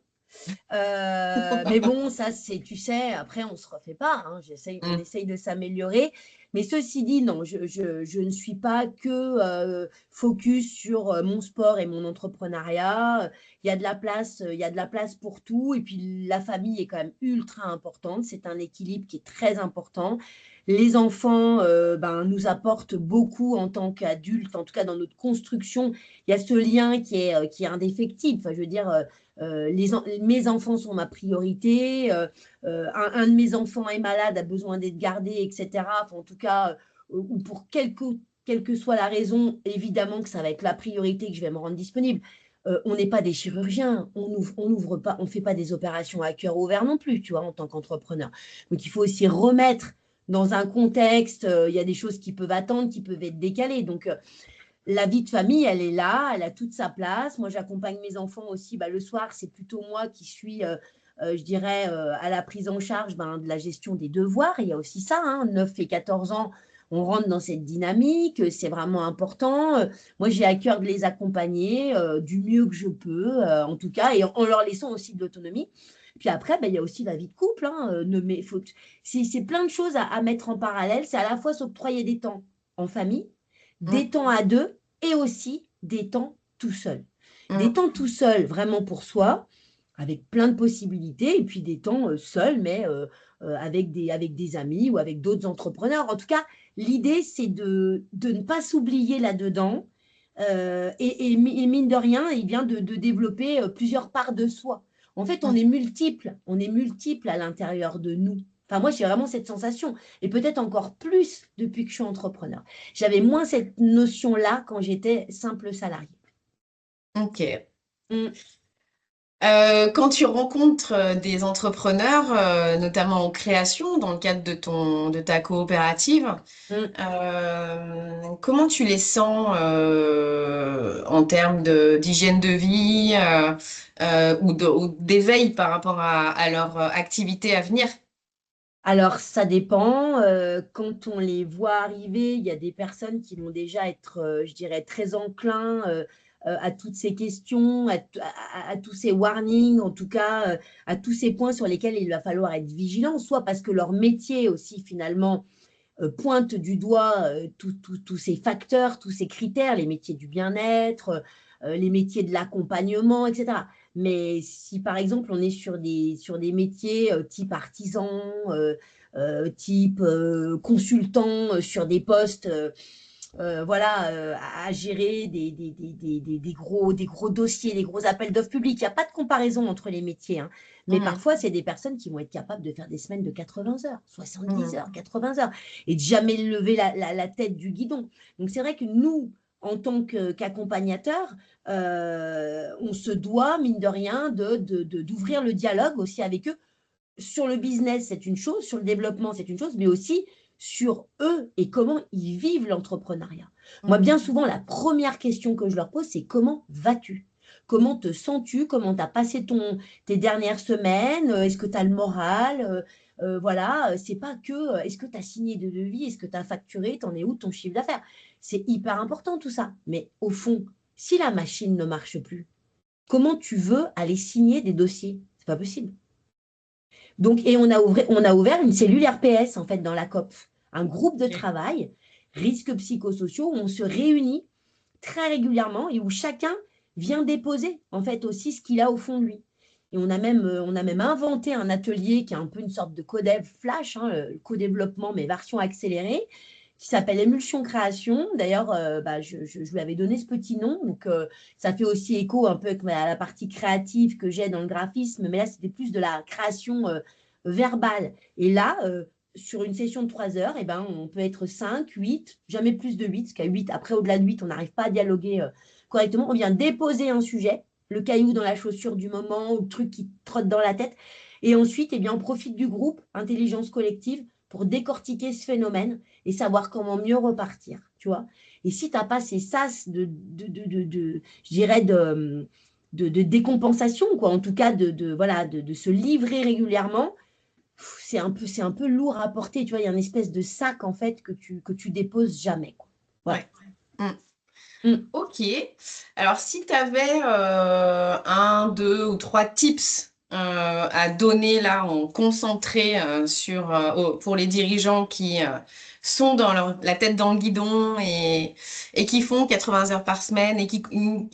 Mais bon, ça, c'est, tu sais, après, on se refait pas, hein. On Mm. essaye de s'améliorer. Mais ceci dit, non, je ne suis pas que focus sur mon sport et mon entrepreneuriat. Il y a de la place, il y a de la place pour tout. Et puis, la famille est quand même ultra importante. C'est un équilibre qui est très important. Les enfants nous apportent beaucoup en tant qu'adultes, en tout cas dans notre construction. Il y a ce lien qui est indéfectible. Enfin, je veux dire, mes enfants sont ma priorité, un de mes enfants est malade, a besoin d'être gardé, etc. Enfin, en tout cas, ou pour quelle que soit la raison, évidemment que ça va être la priorité que je vais me rendre disponible. On n'est pas des chirurgiens, on ouvre pas, on fait pas des opérations à cœur ouvert non plus, tu vois, en tant qu'entrepreneur. Donc, il faut aussi remettre dans un contexte, il y a des choses qui peuvent attendre, qui peuvent être décalées. Donc, la vie de famille, elle est là, elle a toute sa place. Moi, j'accompagne mes enfants aussi. Le soir, c'est plutôt moi qui suis, je dirais, à la prise en charge de la gestion des devoirs. Il y a aussi ça, hein, 9 et 14 ans, on rentre dans cette dynamique, c'est vraiment important. Moi, j'ai à cœur de les accompagner du mieux que je peux, en tout cas, et en leur laissant aussi de l'autonomie. Puis après, il y a aussi la vie de couple. Hein, c'est plein de choses à mettre en parallèle. C'est à la fois s'octroyer des temps en famille, des Mm. temps à deux et aussi des temps tout seul. Des Mm. temps tout seul vraiment pour soi, avec plein de possibilités, et puis des temps seuls, mais avec des amis ou avec d'autres entrepreneurs. En tout cas, l'idée, c'est de ne pas s'oublier là-dedans. Et mine de rien, et bien de développer plusieurs parts de soi. En fait, Mm. on est multiple à l'intérieur de nous. Enfin, moi, j'ai vraiment cette sensation, et peut-être encore plus depuis que je suis entrepreneur. J'avais moins cette notion-là quand j'étais simple salarié. Ok. Mm, Quand tu rencontres des entrepreneurs, notamment en création, dans le cadre de ta coopérative, mm. comment tu les sens en termes d'hygiène de vie ou d'éveil par rapport à leur activité à venir? Alors, ça dépend. Quand on les voit arriver, il y a des personnes qui vont déjà être, je dirais, très enclins à toutes ces questions, à tous ces warnings, en tout cas, à tous ces points sur lesquels il va falloir être vigilant, soit parce que leur métier aussi, finalement, pointe du doigt tous ces facteurs, tous ces critères, les métiers du bien-être, les métiers de l'accompagnement, etc. Mais si par exemple on est sur des métiers type artisan, type consultant, sur des postes voilà, à gérer des gros dossiers, des gros appels d'offres publics. Il n'y a pas de comparaison entre les métiers, hein. Mais Mhm. parfois, c'est des personnes qui vont être capables de faire des semaines de 80 heures, 70 Mhm. heures, 80 heures, et de jamais lever la tête du guidon. Donc, c'est vrai que nous, en tant qu'accompagnateurs, on se doit, mine de rien, d'ouvrir le dialogue aussi avec eux. Sur le business, c'est une chose, sur le développement, c'est une chose, mais aussi sur eux et comment ils vivent l'entrepreneuriat. Moi, bien Mhm. souvent, la première question que je leur pose, c'est comment vas-tu? comment te sens-tu, comment tu as passé tes dernières semaines, est-ce que tu as le moral, voilà, c'est pas que est-ce que tu as signé de devis, est-ce que tu as facturé, t'en es où de ton chiffre d'affaires. C'est hyper important tout ça. Mais au fond, si la machine ne marche plus, comment tu veux aller signer des dossiers? C'est pas possible. Donc, et on a ouvert une cellule RPS en fait dans la COP, un groupe de travail, risques psychosociaux, où on se réunit très régulièrement et où chacun vient déposer en fait aussi ce qu'il a au fond de lui. Et on a même inventé un atelier qui est un peu une sorte de codev flash, hein, le co-développement, mais version accélérée, qui s'appelle Émulsion Création. D'ailleurs, je lui avais donné ce petit nom. Donc, ça fait aussi écho un peu avec la partie créative que j'ai dans le graphisme. Mais là, c'était plus de la création verbale. Et là, sur une session de 3 heures, eh ben, on peut être 5, 8, jamais plus de 8, parce qu'à 8, après, au-delà de 8, on n'arrive pas à dialoguer correctement. On vient déposer un sujet, le caillou dans la chaussure du moment, ou le truc qui trotte dans la tête. Et ensuite, eh bien, on profite du groupe Intelligence Collective pour décortiquer ce phénomène et savoir comment mieux repartir, tu vois. Et si tu n'as pas ces sas je dirais, de décompensation, quoi, en tout cas, voilà, de se livrer régulièrement, c'est un peu lourd à porter, tu vois. Il y a une espèce de sac, en fait, que tu déposes jamais, quoi. Voilà. Ouais. Ok. Alors, si tu avais un, deux ou trois tips à donner là en concentré pour les dirigeants qui sont dans la tête dans le guidon et qui font 80 heures par semaine et qui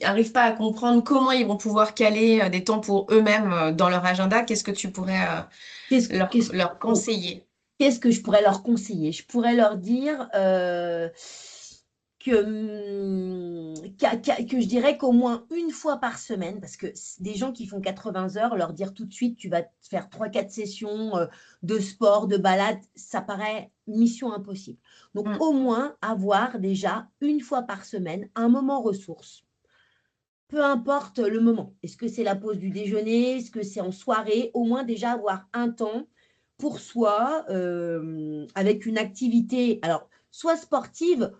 n'arrivent pas à comprendre comment ils vont pouvoir caler des temps pour eux-mêmes dans leur agenda, qu'est-ce que tu pourrais leur conseiller? Qu'est-ce que je pourrais leur conseiller? Je pourrais leur dire que je dirais qu'au moins une fois par semaine, parce que des gens qui font 80 heures, leur dire tout de suite, tu vas te faire 3-4 sessions de sport, de balade, ça paraît mission impossible. Donc, au moins avoir déjà une fois par semaine un moment ressource. Peu importe le moment. Est-ce que c'est la pause du déjeuner? Est-ce que c'est en soirée? Au moins déjà avoir un temps pour soi avec une activité, alors soit sportive,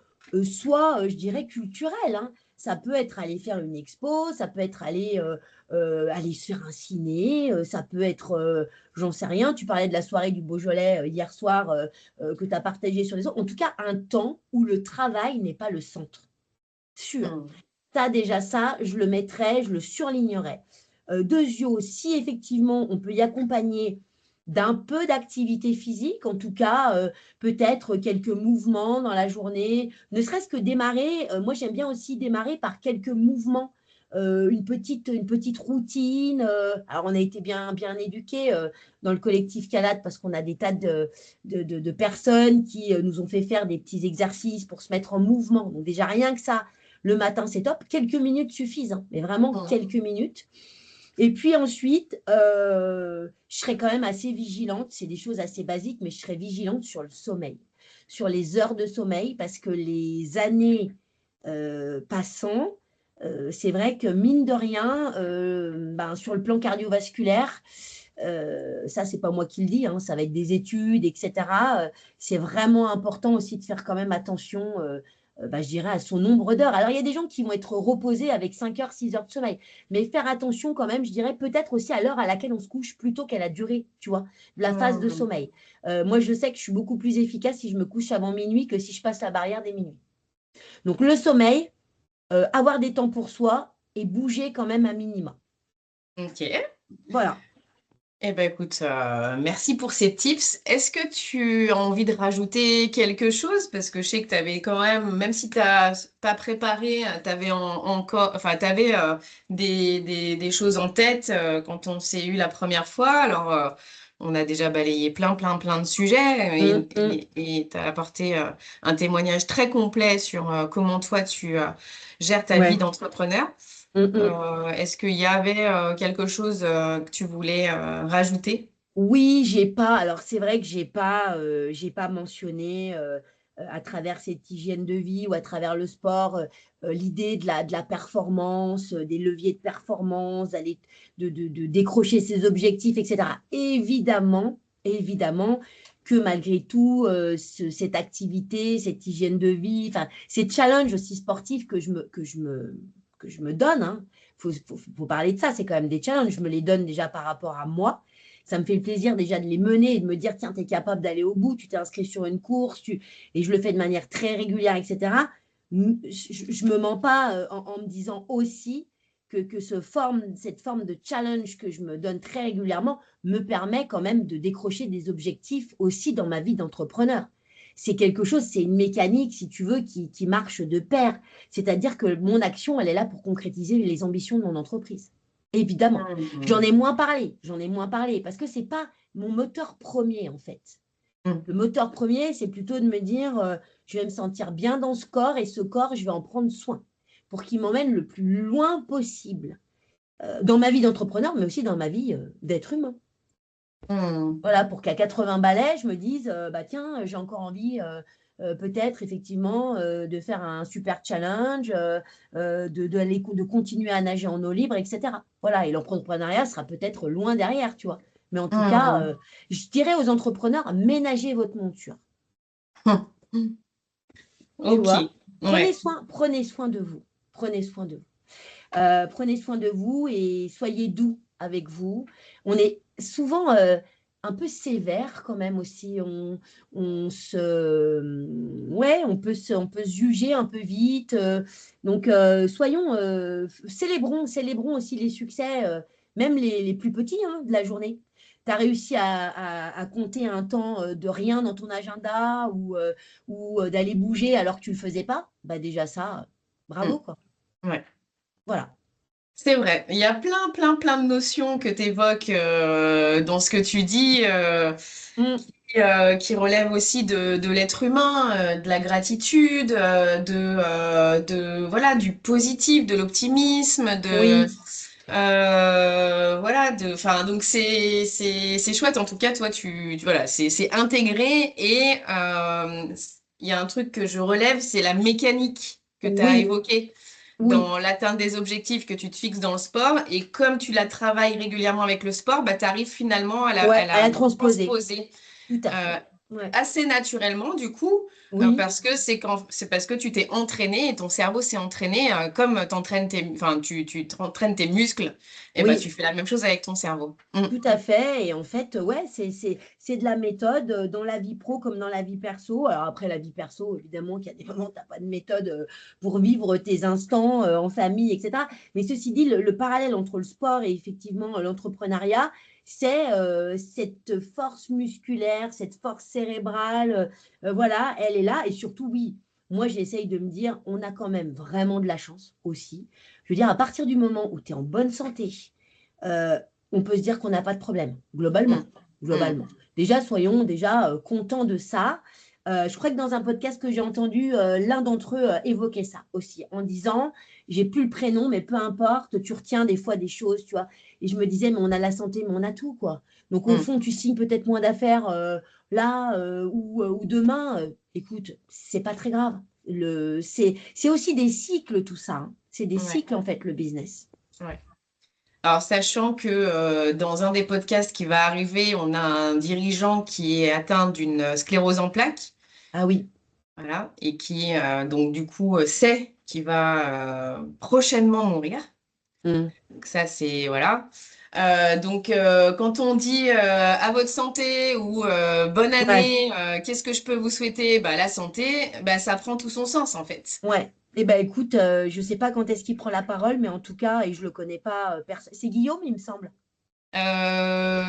soit je dirais culturelle, hein. Ça peut être aller faire une expo, ça peut être aller se faire un ciné, ça peut être, j'en sais rien, tu parlais de la soirée du Beaujolais hier soir que tu as partagé sur les autres. En tout cas, un temps où le travail n'est pas le centre. Sûr. Ça, déjà, ça, je le mettrais, je le surlignerais. Deuxièmement, si effectivement, on peut y accompagner d'un peu d'activité physique, en tout cas, peut-être quelques mouvements dans la journée, ne serait-ce que démarrer. Moi, j'aime bien aussi démarrer par quelques mouvements, une petite routine. Alors, on a été bien éduqués dans le collectif Calade parce qu'on a des tas de personnes qui nous ont fait faire des petits exercices pour se mettre en mouvement. Donc, déjà, rien que ça, le matin, c'est top. Quelques minutes suffisent, hein, mais vraiment quelques minutes. Et puis ensuite, je serais quand même assez vigilante. C'est des choses assez basiques, mais je serais vigilante sur le sommeil, sur les heures de sommeil, parce que les années passant, c'est vrai que mine de rien, sur le plan cardiovasculaire, ça, c'est pas moi qui le dis, hein, ça va être des études, etc. C'est vraiment important aussi de faire quand même attention je dirais, à son nombre d'heures. Alors, il y a des gens qui vont être reposés avec 5 heures, 6 heures de sommeil, mais faire attention quand même, je dirais, peut-être aussi à l'heure à laquelle on se couche plutôt qu'à la durée, tu vois, de la phase de sommeil. Moi, je sais que je suis beaucoup plus efficace si je me couche avant minuit que si je passe la barrière des minuit. Donc, le sommeil, avoir des temps pour soi et bouger quand même un minimum. Ok. Voilà. Eh ben écoute, merci pour ces tips. Est-ce que tu as envie de rajouter quelque chose? Parce que je sais que tu avais quand même si tu n'as pas préparé, tu avais encore, enfin, tu avais des choses en tête quand on s'est eu la première fois. Alors, on a déjà balayé plein de sujets et tu as apporté un témoignage très complet sur comment toi tu gères ta vie d'entrepreneur. Est-ce qu'il y avait quelque chose que tu voulais rajouter? Oui, j'ai pas. Alors c'est vrai que j'ai pas mentionné à travers cette hygiène de vie ou à travers le sport l'idée de la performance, des leviers de performance, d'aller de décrocher ses objectifs, etc. Évidemment que malgré tout cette activité, cette hygiène de vie, enfin ces challenges aussi sportifs que je me donne, hein, faut parler de ça. C'est quand même des challenges. Je me les donne déjà par rapport à moi. Ça me fait le plaisir déjà de les mener et de me dire, tiens, tu es capable d'aller au bout, tu t'es inscrit sur une course, et je le fais de manière très régulière, etc. Je ne me mens pas en me disant aussi que cette forme de challenge que je me donne très régulièrement me permet quand même de décrocher des objectifs aussi dans ma vie d'entrepreneur. C'est quelque chose, c'est une mécanique, si tu veux, qui marche de pair. C'est-à-dire que mon action, elle est là pour concrétiser les ambitions de mon entreprise. Évidemment. J'en ai moins parlé, parce que ce n'est pas mon moteur premier, en fait. Le moteur premier, c'est plutôt de me dire, je vais me sentir bien dans ce corps, et ce corps, je vais en prendre soin pour qu'il m'emmène le plus loin possible dans ma vie d'entrepreneur, mais aussi dans ma vie d'être humain. Voilà, pour qu'à 80 balais, je me dise, tiens, j'ai encore envie peut-être effectivement de faire un super challenge, de continuer à nager en eau libre, etc. Voilà, et l'entrepreneuriat sera peut-être loin derrière, tu vois. Mais en tout cas, je dirais aux entrepreneurs, ménagez votre monture. Tu vois, prenez soin de vous. Prenez soin de vous. Prenez soin de vous et soyez doux avec vous. On est souvent un peu sévère quand même aussi. On peut se juger un peu vite. Donc, célébrons aussi les succès, même les plus petits de la journée. Tu as réussi à compter un temps de rien dans ton agenda ou d'aller bouger alors que tu ne le faisais pas. Bah déjà ça, bravo quoi. Ouais. Voilà. C'est vrai, il y a plein de notions que tu évoques dans ce que tu dis qui relèvent aussi de l'être humain, de la gratitude, voilà, du positif, de l'optimisme, Oui. voilà, donc c'est chouette. En tout cas, toi, voilà, c'est intégré et il y a un truc que je relève, c'est la mécanique que tu as évoquée dans l'atteinte des objectifs que tu te fixes dans le sport. Et comme tu la travailles régulièrement avec le sport, bah, tu arrives finalement à la transposer. Tout à fait. Assez naturellement, du coup, parce que c'est parce que tu t'es entraîné et ton cerveau s'est entraîné comme tu t'entraînes tes muscles, et bah, tu fais la même chose avec ton cerveau. Tout à fait. Et en fait, c'est de la méthode dans la vie pro comme dans la vie perso. Alors après, la vie perso, évidemment qu'il y a des moments où tu n'as pas de méthode pour vivre tes instants en famille, etc. Mais ceci dit, le parallèle entre le sport et effectivement l'entrepreneuriat, c'est cette force musculaire, cette force cérébrale, voilà, elle est là. Et surtout, oui, moi, j'essaye de me dire, on a quand même vraiment de la chance aussi. Je veux dire, à partir du moment où tu es en bonne santé, on peut se dire qu'on n'a pas de problème, globalement. Déjà, soyons contents de ça. Je crois que dans un podcast que j'ai entendu, l'un d'entre eux évoquait ça aussi, en disant, j'ai plus le prénom, mais peu importe, tu retiens des fois des choses, tu vois. Et je me disais, mais on a la santé, mais on a tout, quoi. Donc, au fond, tu signes peut-être moins d'affaires là ou demain. Écoute, c'est pas très grave. C'est aussi des cycles, tout ça. Hein. C'est des cycles, en fait, le business. Ouais. Alors, sachant que dans un des podcasts qui va arriver, on a un dirigeant qui est atteint d'une sclérose en plaques. Ah oui. Voilà, et qui, donc, du coup, sait qu'il va prochainement mourir. Donc, ça, c'est, voilà. Donc, quand on dit à votre santé ou bonne année, qu'est-ce que je peux vous souhaiter? Bah, la santé, bah, ça prend tout son sens, en fait. Ouais. Eh ben, écoute, je ne sais pas quand est-ce qu'il prend la parole, mais en tout cas, et je ne le connais pas, c'est Guillaume, il me semble.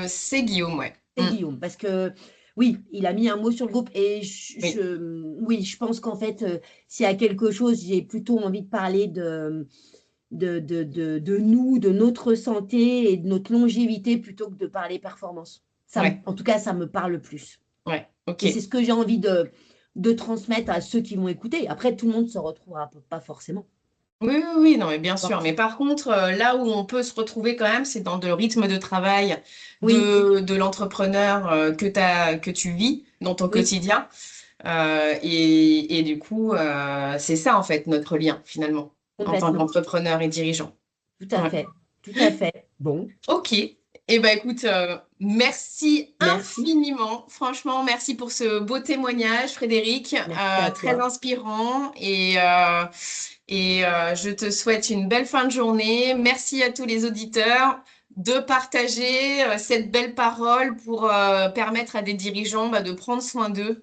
C'est Guillaume, ouais. C'est Guillaume, parce que oui, il a mis un mot sur le groupe et je pense qu'en fait, s'il y a quelque chose, j'ai plutôt envie de parler de nous, de notre santé et de notre longévité plutôt que de parler performance. En tout cas, ça me parle plus. Ouais, ok. Et c'est ce que j'ai envie de transmettre à ceux qui vont écouter. Après, tout le monde ne se retrouvera pas forcément. Oui, non, mais bien sûr. Mais par contre, là où on peut se retrouver quand même, c'est dans le rythme de travail de l'entrepreneur que tu vis dans ton quotidien. Et du coup, c'est ça, en fait, notre lien, finalement, en tant qu'entrepreneur et dirigeant. Tout à fait. Tout à fait. Bon. Ok. Eh ben, écoute, merci infiniment. Franchement, merci pour ce beau témoignage, Frédéric. Très inspirant. Et je te souhaite une belle fin de journée. Merci à tous les auditeurs de partager cette belle parole pour permettre à des dirigeants de prendre soin d'eux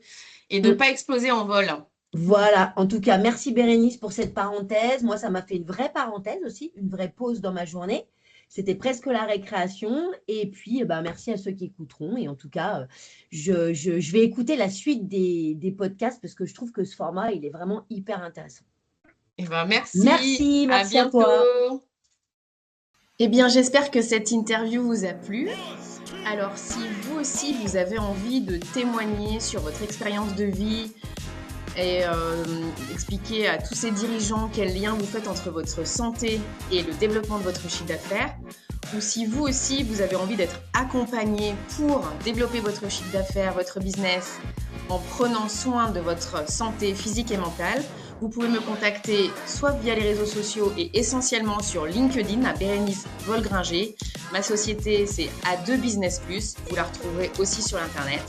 et de ne Mm. pas exploser en vol. Voilà, en tout cas, merci Bérénice pour cette parenthèse. Moi, ça m'a fait une vraie parenthèse aussi, une vraie pause dans ma journée. C'était presque la récréation. Et puis, merci à ceux qui écouteront. Et en tout cas, je vais écouter la suite des podcasts parce que je trouve que ce format, il est vraiment hyper intéressant. Eh ben, merci, Merci, à merci à toi. bientôt. Eh bien, j'espère que cette interview vous a plu. Alors, si vous aussi, vous avez envie de témoigner sur votre expérience de vie et expliquer à tous ces dirigeants quel lien vous faites entre votre santé et le développement de votre chiffre d'affaires, ou si vous aussi, vous avez envie d'être accompagné pour développer votre chiffre d'affaires, votre business, en prenant soin de votre santé physique et mentale, vous pouvez me contacter soit via les réseaux sociaux et essentiellement sur LinkedIn à Bérénice Volgringer. Ma société, c'est A2 Business Plus. Vous la retrouverez aussi sur Internet.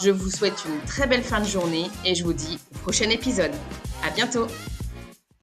Je vous souhaite une très belle fin de journée et je vous dis au prochain épisode. À bientôt!